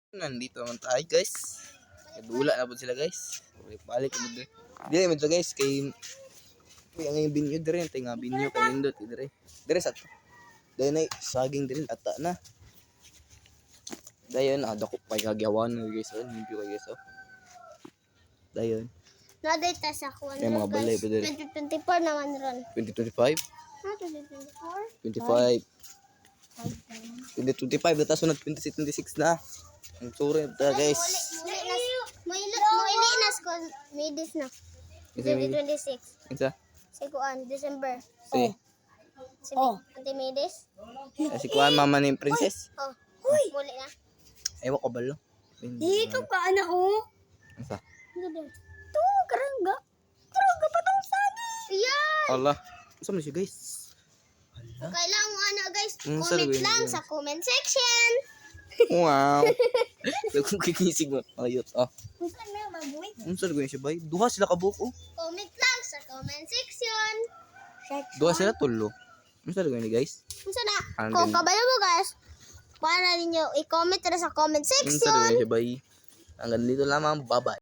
Nandito naman tayo guys. Dula na po sila guys. Balik mo dire. Dire mo guys kay ang yung binyo dire tay nga binyo kay nindot dire. Dire sa. Dayon ay saging dire ata na. Dayon dako pay kagyawan guys oh, limpyo kay guys oh. Dayon. Na-data sa kuwan May mga balay pa dire. 2024 naman ron. 2025. Ha, 2024? 25. 2025 na taso nag 2026 na. Ang sure ta guys. Moili nas ko midis na. 2026. Isa. Si kuan December. Si. Si Ante midis. Si kuan mama ni princess. Oh. Muli na. Ewa ko balo. Ito ka anak ko. Isa. To karangga. Karangga pa tong sagi. Yan. Allah. Asa man siya guys? Kailangan mo ano guys, Mm, comment sabi lang niya. sa comment section. Wow. Kung kikinisig mo. Ayot. Ah. Unsa na mabuhay? Unsa gawin siya bay? Duha sila ka buko. Comment lang sa comment section. Duha sila tulo. Unsa gawin ni guys? Unsa na? Ang Kung galing. kabalo mo guys, para ninyo i-comment na sa comment Unsa section. gawin siya bay? Hanggang dito lamang. Bye-bye.